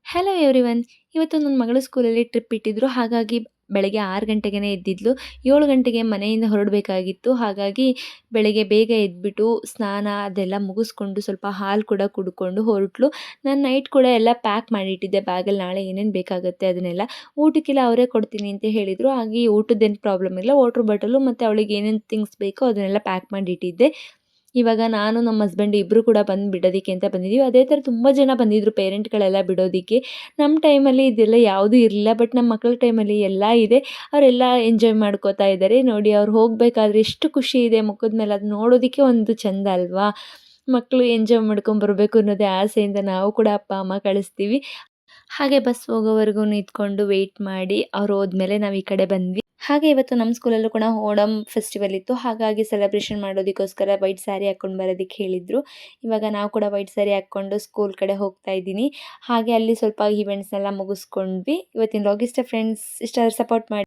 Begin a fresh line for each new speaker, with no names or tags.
Hello everyone. ಇವತ್ತು ನನ್ನ ಮಗಳು ಸ್ಕೂಲಲ್ಲಿ ಟ್ರಿಪ್ ಇಟ್ಟಿದ್ರು. ಹಾಗಾಗಿ ಬೆಳಗ್ಗೆ 6 ಗಂಟೆಗೇ ಎದ್ದಿದ್ಲು. 7 ಗಂಟೆಗೆ ಮನೆಯಿಂದ ಹೊರಡಬೇಕಾಗಿತ್ತು. ಹಾಗಾಗಿ ಬೆಳಗ್ಗೆ ಬೇಗ ಎದ್ಬಿಟ್ಟು ಸ್ನಾನ ಅದೆಲ್ಲ ಮುಗಿಸ್ಕೊಂಡು ಸ್ವಲ್ಪ ಹಾಲು ಕೂಡ ಕುಡ್ಕೊಂಡು ಹೊರಟ್ಲು. ನಾನು ನೈಟ್ ಕೂಡ ಎಲ್ಲ ಪ್ಯಾಕ್ ಮಾಡಿಟ್ಟಿದ್ದೆ ಬ್ಯಾಗಲ್ಲಿ, ನಾಳೆ ಏನೇನು ಬೇಕಾಗುತ್ತೆ ಅದನ್ನೆಲ್ಲ. ಊಟಕ್ಕೆಲ್ಲ ಅವರೇ ಕೊಡ್ತೀನಿ ಅಂತ ಹೇಳಿದರು. ಹಾಗೆ ಊಟದ್ದೇನು ಪ್ರಾಬ್ಲಮ್ ಇಲ್ಲ. ವಾಟ್ರ್ ಬಾಟಲು ಮತ್ತು ಅವಳಿಗೆ ಏನೇನು ಥಿಂಗ್ಸ್ ಬೇಕೋ ಅದನ್ನೆಲ್ಲ ಪ್ಯಾಕ್ ಮಾಡಿಟ್ಟಿದ್ದೆ. ಇವಾಗ ನಾನು ನಮ್ಮ ಹಸ್ಬೆಂಡ್ ಇಬ್ಬರು ಕೂಡ ಬಂದು ಬಿಡೋದಕ್ಕೆ ಅಂತ ಬಂದಿದ್ದೀವಿ. ಅದೇ ಥರ ತುಂಬ ಜನ ಬಂದಿದ್ದರು ಪೇರೆಂಟ್ಗಳೆಲ್ಲ ಬಿಡೋದಕ್ಕೆ. ನಮ್ಮ ಟೈಮಲ್ಲಿ ಇದೆಲ್ಲ ಯಾವುದೂ ಇರಲಿಲ್ಲ. ಬಟ್ ನಮ್ಮ ಮಕ್ಕಳ ಟೈಮಲ್ಲಿ ಎಲ್ಲ ಇದೆ. ಅವರೆಲ್ಲ ಎಂಜಾಯ್ ಮಾಡ್ಕೋತಾ ಇದ್ದಾರೆ. ನೋಡಿ ಅವ್ರು ಹೋಗಬೇಕಾದ್ರೆ ಎಷ್ಟು ಖುಷಿ ಇದೆ ಮುಖದ ಮೇಲೆ. ಅದು ನೋಡೋದಕ್ಕೆ ಒಂದು ಚೆಂದ ಅಲ್ವಾ. ಮಕ್ಕಳು ಎಂಜಾಯ್ ಮಾಡ್ಕೊಂಬರ್ಬೇಕು ಅನ್ನೋದೇ ಆಸೆಯಿಂದ ನಾವು ಕೂಡ ಅಪ್ಪ ಅಮ್ಮ ಕಳಿಸ್ತೀವಿ. ಹಾಗೆ ಬಸ್ ಹೋಗೋವರೆಗೂ ನಿಂತ್ಕೊಂಡು ವೆಯ್ಟ್ ಮಾಡಿ ಅವ್ರು ಹೋದ್ಮೇಲೆ ನಾವು ಈ ಕಡೆ ಬಂದ್ವಿ. ಹಾಗೆ ಇವತ್ತು ನಮ್ಮ ಸ್ಕೂಲಲ್ಲೂ ಕೂಡ ಓಣಂ ಫೆಸ್ಟಿವಲ್ ಇತ್ತು. ಹಾಗಾಗಿ ಸೆಲೆಬ್ರೇಷನ್ ಮಾಡೋದಕ್ಕೋಸ್ಕರ ವೈಟ್ ಸ್ಯಾರಿ ಹಾಕ್ಕೊಂಡು ಬರೋದಕ್ಕೆ ಹೇಳಿದರು. ಇವಾಗ ನಾವು ಕೂಡ ವೈಟ್ ಸ್ಯಾರಿ ಹಾಕ್ಕೊಂಡು ಸ್ಕೂಲ್ ಕಡೆ ಹೋಗ್ತಾ ಇದ್ದೀನಿ. ಹಾಗೆ ಅಲ್ಲಿ ಸ್ವಲ್ಪ ಈವೆಂಟ್ಸ್ನೆಲ್ಲ ಮುಗಿಸ್ಕೊಂಡ್ವಿ. ಇವತ್ತಿನ ಲಾಗ್ ಇಷ್ಟ ಫ್ರೆಂಡ್ಸ್. ಇಷ್ಟ ಸಪೋರ್ಟ್ ಮಾಡಿ.